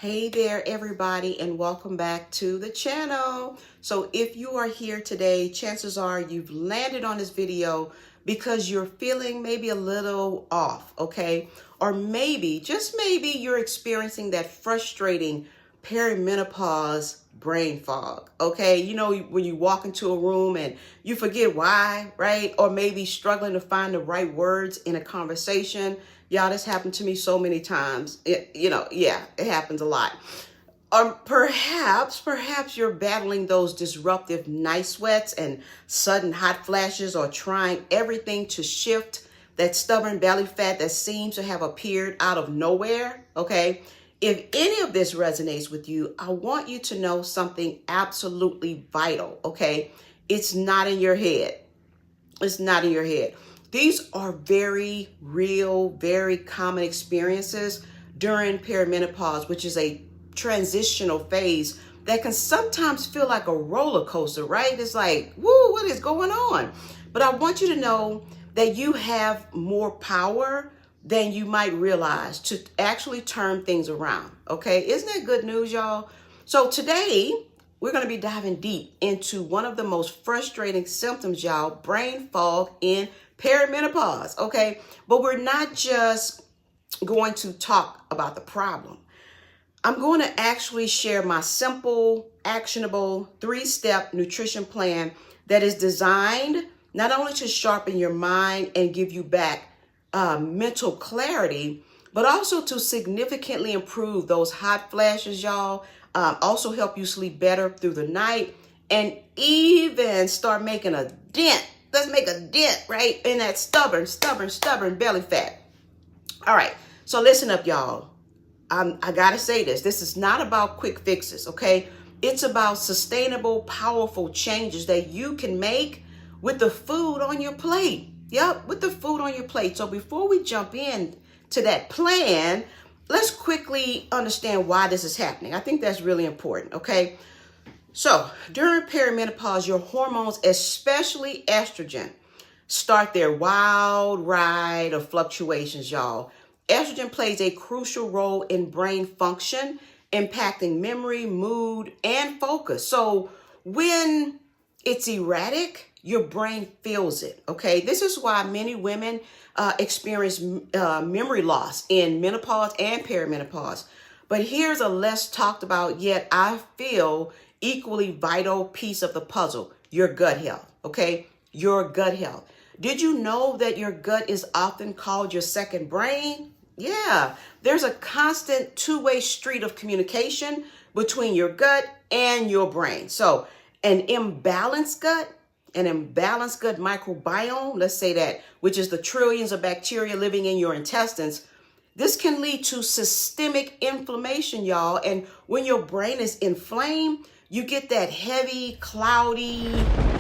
Hey there, everybody, and welcome back to the channel. So if you are here today, chances are you've landed on this video because you're feeling maybe a little off, okay? Or maybe, just maybe, you're experiencing that frustrating perimenopause brain fog, okay? You know, when you walk into a room and you forget why, right? Or maybe struggling to find the right words in a conversation. Y'all, this happened to me so many times. It happens a lot. Or perhaps you're battling those disruptive night sweats and sudden hot flashes, or trying everything to shift that stubborn belly fat that seems to have appeared out of nowhere, okay? If any of this resonates with you, I want you to know something absolutely vital, okay? It's not in your head. It's not in your head. These are very real, very common experiences during perimenopause, which is a transitional phase that can sometimes feel like a roller coaster, right? It's like, woo, what is going on? But I want you to know that you have more power than you might realize to actually turn things around, okay? Isn't that good news, y'all? So today, we're going to be diving deep into one of the most frustrating symptoms, y'all, brain fog in perimenopause, okay? But we're not just going to talk about the problem. I'm going to actually share my simple, actionable, 3-step nutrition plan that is designed not only to sharpen your mind and give you back mental clarity, but also to significantly improve those hot flashes, y'all. Also help you sleep better through the night, and even start making a dent. Let's make a dent, right, in that stubborn belly fat. All right, so listen up, y'all. I gotta say this. This is not about quick fixes, okay? It's about sustainable, powerful changes that you can make with the food on your plate. Yep, with the food on your plate. So before we jump in to that plan, let's quickly understand why this is happening. I think that's really important, okay? So during perimenopause, your hormones, especially estrogen, start their wild ride of fluctuations, y'all. Estrogen plays a crucial role in brain function, impacting memory, mood, and focus. So when it's erratic, your brain feels it, okay? This is why many women experience memory loss in menopause and perimenopause. But here's a less talked about, yet I feel equally vital piece of the puzzle: your gut health, okay? Your gut health. Did you know that your gut is often called your second brain? Yeah, there's a constant two-way street of communication between your gut and your brain. So an imbalanced gut microbiome, let's say that, which is the trillions of bacteria living in your intestines, this can lead to systemic inflammation, y'all. And when your brain is inflamed, you get that heavy, cloudy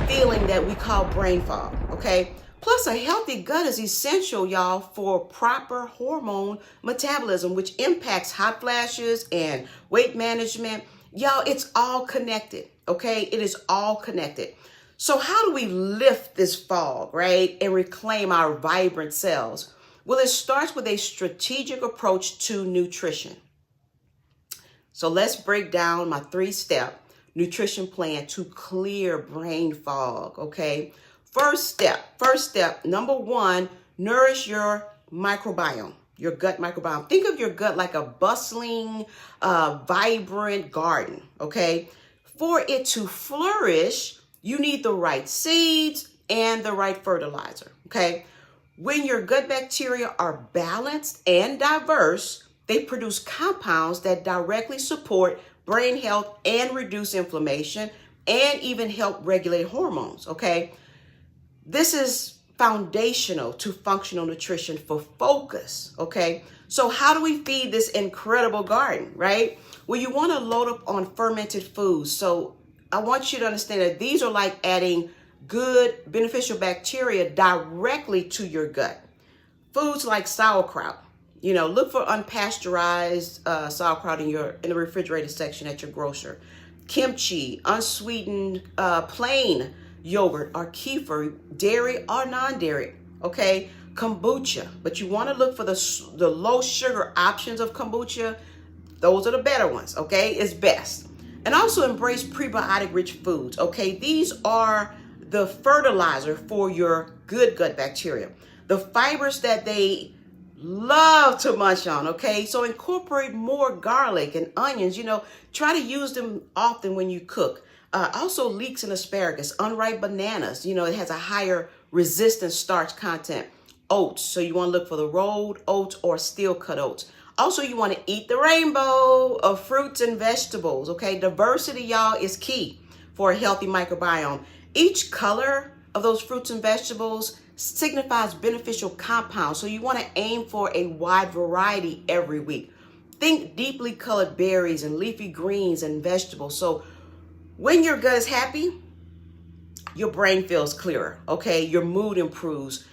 feeling that we call brain fog, okay? Plus, a healthy gut is essential, y'all, for proper hormone metabolism, which impacts hot flashes and weight management. Y'all, it's all connected, okay? It is all connected. So how do we lift this fog, right, and reclaim our vibrant selves? Well, it starts with a strategic approach to nutrition. So let's break down my 3-step nutrition plan to clear brain fog, okay? First step, number 1, nourish your microbiome, your gut microbiome. Think of your gut like a bustling, vibrant garden, okay? For it to flourish, you need the right seeds and the right fertilizer, okay? When your gut bacteria are balanced and diverse, they produce compounds that directly support brain health and reduce inflammation and even help regulate hormones, okay? This is foundational to functional nutrition for focus, okay? So how do we feed this incredible garden, right? Well, you want to load up on fermented foods. So I want you to understand that these are like adding good beneficial bacteria directly to your gut. Foods like sauerkraut, look for unpasteurized sauerkraut in the refrigerated section at your grocer. Kimchi, unsweetened plain yogurt or kefir, dairy or non-dairy, okay? Kombucha, but you want to look for the low sugar options of kombucha. Those are the better ones, okay? It's best. And also embrace prebiotic-rich foods, okay? These are the fertilizer for your good gut bacteria. The fibers that they love to munch on, okay? So incorporate more garlic and onions, try to use them often when you cook. Also leeks and asparagus, unripe bananas, it has a higher resistant starch content. Oats, so you want to look for the rolled oats or steel cut oats. Also, you want to eat the rainbow of fruits and vegetables, okay? Diversity, y'all, is key for a healthy microbiome. Each color of those fruits and vegetables signifies beneficial compounds, so you want to aim for a wide variety every week. Think deeply colored berries and leafy greens and vegetables. So when your gut is happy, your brain feels clearer, okay? Your mood improves.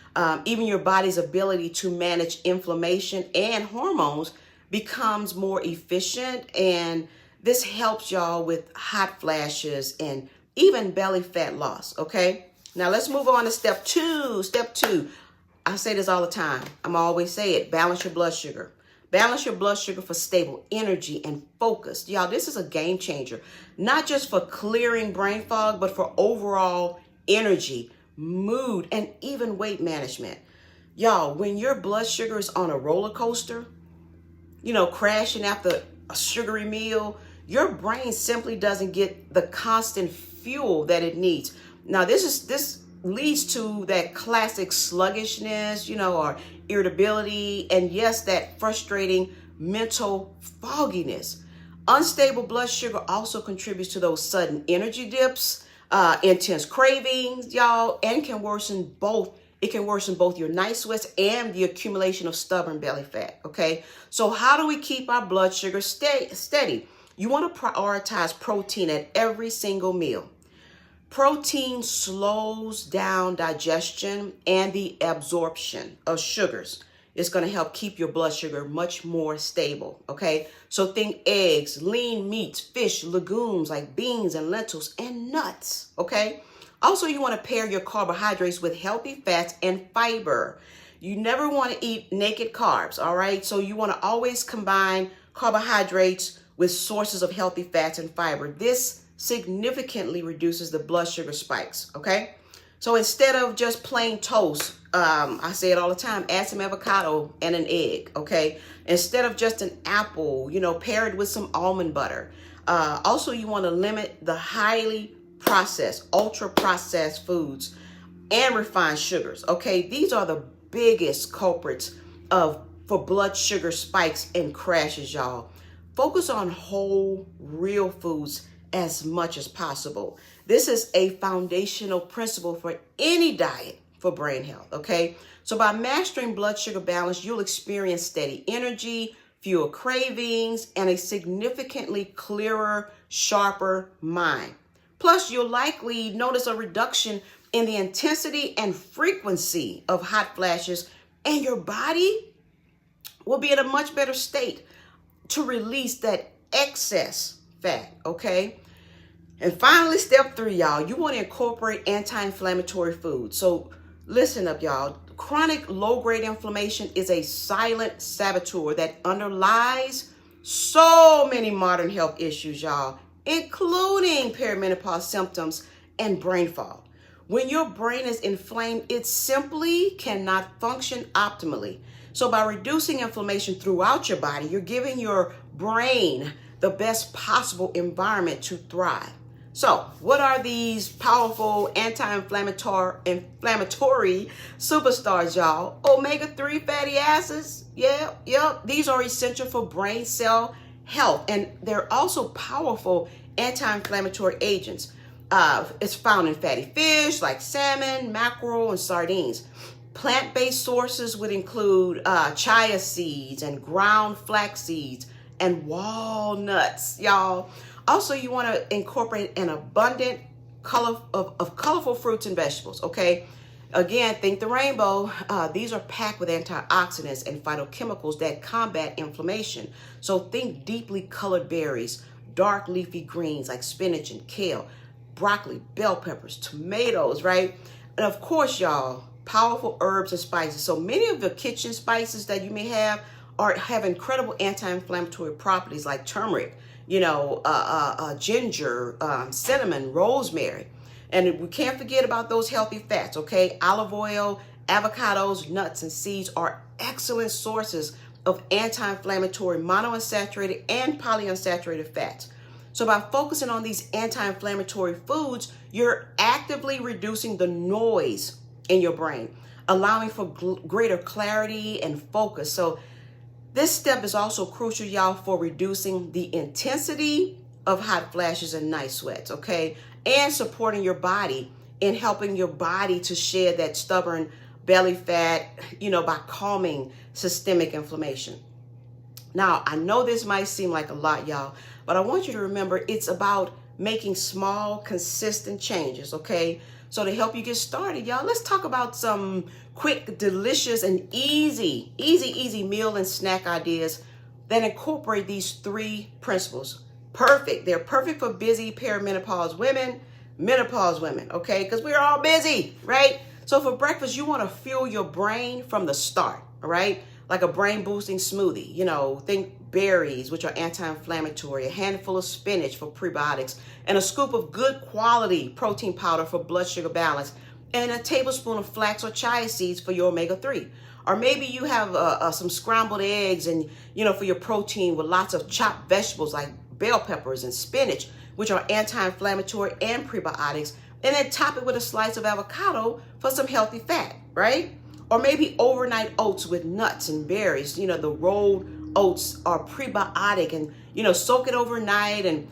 Even your body's ability to manage inflammation and hormones becomes more efficient. And this helps y'all with hot flashes and even belly fat loss, okay? Now let's move on to step two. Step two, I say this all the time. I'm always say it, balance your blood sugar. Balance your blood sugar for stable energy and focus. Y'all, this is a game changer. Not just for clearing brain fog, but for overall energy, mood, and even weight management. Y'all, when your blood sugar is on a roller coaster, crashing after a sugary meal, your brain simply doesn't get the constant fuel that it needs. Now, this leads to that classic sluggishness, or irritability, and yes, that frustrating mental fogginess. Unstable blood sugar also contributes to those sudden energy dips, intense cravings, y'all, and can worsen both. It can worsen both your night sweats and the accumulation of stubborn belly fat, okay? So how do we keep our blood sugar steady? You want to prioritize protein at every single meal. Protein slows down digestion and the absorption of sugars. It's going to help keep your blood sugar much more stable, okay? So think eggs, lean meats, fish, legumes like beans and lentils, and nuts, okay? Also, you want to pair your carbohydrates with healthy fats and fiber. You never want to eat naked carbs, all right? So you want to always combine carbohydrates with sources of healthy fats and fiber. This significantly reduces the blood sugar spikes, okay? So instead of just plain toast, I say it all the time, add some avocado and an egg, okay? Instead of just an apple, pair it with some almond butter. Also, you want to limit the highly processed, ultra processed foods and refined sugars, okay? These are the biggest culprits for blood sugar spikes and crashes, y'all. Focus on whole, real foods as much as possible. This is a foundational principle for any diet for brain health, okay? So by mastering blood sugar balance, you'll experience steady energy, fewer cravings, and a significantly clearer, sharper mind. Plus, you'll likely notice a reduction in the intensity and frequency of hot flashes, and your body will be in a much better state to release that excess fat, okay? And finally, step three, y'all, you want to incorporate anti-inflammatory foods. So listen up, y'all. Chronic low-grade inflammation is a silent saboteur that underlies so many modern health issues, y'all, including perimenopause symptoms and brain fog. When your brain is inflamed, it simply cannot function optimally. So by reducing inflammation throughout your body, you're giving your brain the best possible environment to thrive. So what are these powerful anti-inflammatory superstars, y'all? Omega-3 fatty acids. Yep. These are essential for brain cell health, and they're also powerful anti-inflammatory agents. It's found in fatty fish like salmon, mackerel, and sardines. Plant-based sources would include chia seeds and ground flax seeds and walnuts, y'all. Also, you want to incorporate an abundant colorful fruits and vegetables, okay? Again, think the rainbow. These are packed with antioxidants and phytochemicals that combat inflammation. So think deeply colored berries, dark leafy greens like spinach and kale, broccoli, bell peppers, tomatoes, right? And of course, y'all, powerful herbs and spices. So many of the kitchen spices that you may have have incredible anti-inflammatory properties like turmeric, ginger, cinnamon, rosemary. And we can't forget about those healthy fats, okay? Olive oil, avocados, nuts, and seeds are excellent sources of anti-inflammatory monounsaturated and polyunsaturated fats. So by focusing on these anti-inflammatory foods, you're actively reducing the noise in your brain, allowing for greater clarity and focus. So this step is also crucial, y'all, for reducing the intensity of hot flashes and night sweats, okay? And supporting your body in helping your body to shed that stubborn belly fat, by calming systemic inflammation. Now, I know this might seem like a lot, y'all, but I want you to remember it's about making small, consistent changes, okay? So to help you get started, y'all, let's talk about some quick, delicious, and easy meal and snack ideas that incorporate these 3 principles. Perfect. They're perfect for busy perimenopause women, menopause women, okay? Because we're all busy, right? So for breakfast, you want to fuel your brain from the start, all right? Like a brain boosting smoothie, think berries, which are anti-inflammatory, a handful of spinach for prebiotics, and a scoop of good quality protein powder for blood sugar balance, and a tablespoon of flax or chia seeds for your omega-3. Or maybe you have some scrambled eggs and, for your protein with lots of chopped vegetables like bell peppers and spinach, which are anti-inflammatory and prebiotics, and then top it with a slice of avocado for some healthy fat, right? Or maybe overnight oats with nuts and berries. The rolled oats are prebiotic, and, soak it overnight and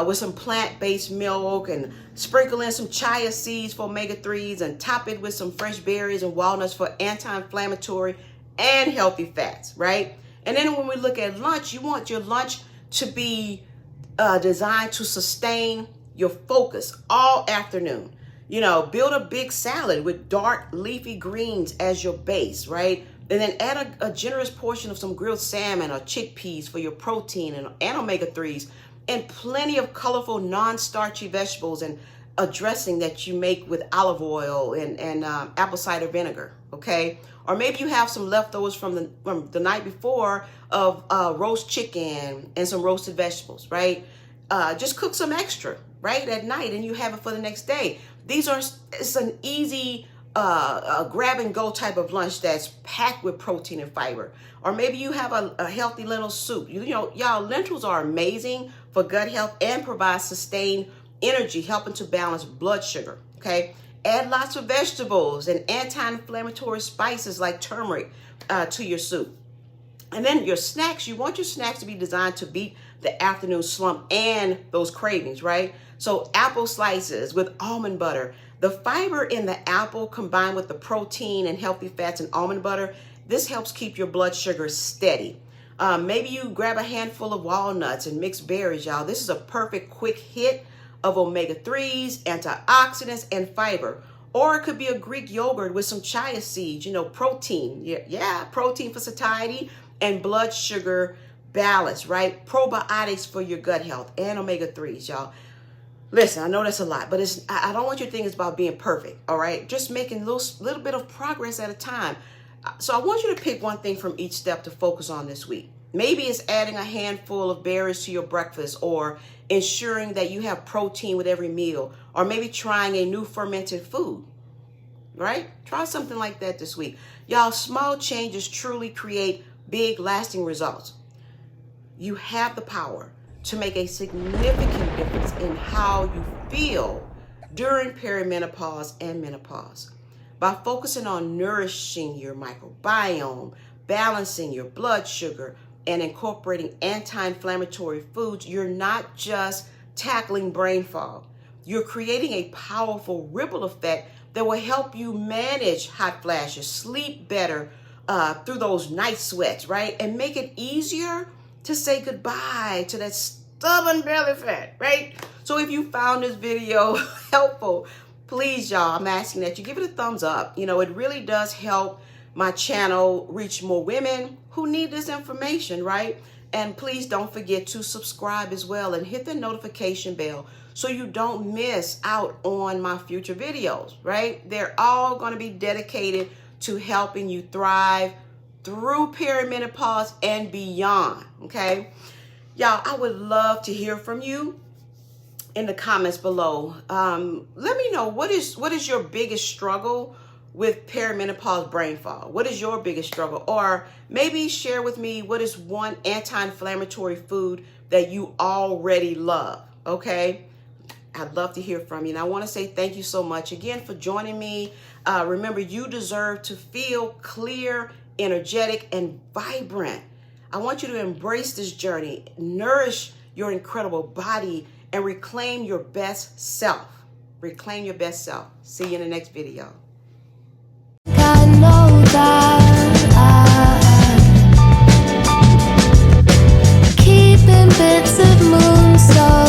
with some plant-based milk, and sprinkle in some chia seeds for omega-3s, and top it with some fresh berries and walnuts for anti-inflammatory and healthy fats, right? And then when we look at lunch, you want your lunch to be designed to sustain your focus all afternoon. Build a big salad with dark leafy greens as your base, right? And then add a generous portion of some grilled salmon or chickpeas for your protein and omega-3s, and plenty of colorful non-starchy vegetables, and a dressing that you make with olive oil and apple cider vinegar, okay? Or maybe you have some leftovers from the night before of roast chicken and some roasted vegetables, right? Just cook some extra, right, at night, and you have it for the next day. It's an easy grab and go type of lunch that's packed with protein and fiber. Or maybe you have a healthy lentil soup. Y'all, lentils are amazing for gut health and provide sustained energy, helping to balance blood sugar, okay? Add lots of vegetables and anti-inflammatory spices like turmeric to your soup. And then your snacks, you want your snacks to be designed to beat the afternoon slump and those cravings, right? So apple slices with almond butter. The fiber in the apple combined with the protein and healthy fats in almond butter, this helps keep your blood sugar steady. Maybe you grab a handful of walnuts and mixed berries, y'all. This is a perfect quick hit of omega-3s, antioxidants, and fiber. Or it could be a Greek yogurt with some chia seeds, protein. Yeah, protein for satiety and blood sugar balance, right? Probiotics for your gut health and omega-3s, y'all. Listen, I know that's a lot, but I don't want you to think it's about being perfect, all right? Just making a little bit of progress at a time. So I want you to pick one thing from each step to focus on this week. Maybe it's adding a handful of berries to your breakfast, or ensuring that you have protein with every meal, or maybe trying a new fermented food, right? Try something like that this week. Y'all, small changes truly create big, lasting results. You have the power to make a significant difference in how you feel during perimenopause and menopause. By focusing on nourishing your microbiome, balancing your blood sugar, and incorporating anti-inflammatory foods, you're not just tackling brain fog. You're creating a powerful ripple effect that will help you manage hot flashes, sleep better through those night sweats, right? And make it easier to say goodbye to that stubborn belly fat, right? So if you found this video helpful, please, y'all, I'm asking that you give it a thumbs up. It really does help my channel reach more women who need this information, right? And please don't forget to subscribe as well and hit the notification bell so you don't miss out on my future videos, right? They're all going to be dedicated to helping you thrive through perimenopause and beyond, okay? Y'all, I would love to hear from you in the comments below. Let me know, what is your biggest struggle with perimenopause brain fog? What is your biggest struggle? Or maybe share with me, what is one anti-inflammatory food that you already love, okay? I'd love to hear from you. And I want to say thank you so much again for joining me. Remember, you deserve to feel clear, energetic, and vibrant. I want you to embrace this journey, nourish your incredible body, and reclaim your best self. Reclaim your best self. See you in the next video. I know that I'm keeping bits of moon so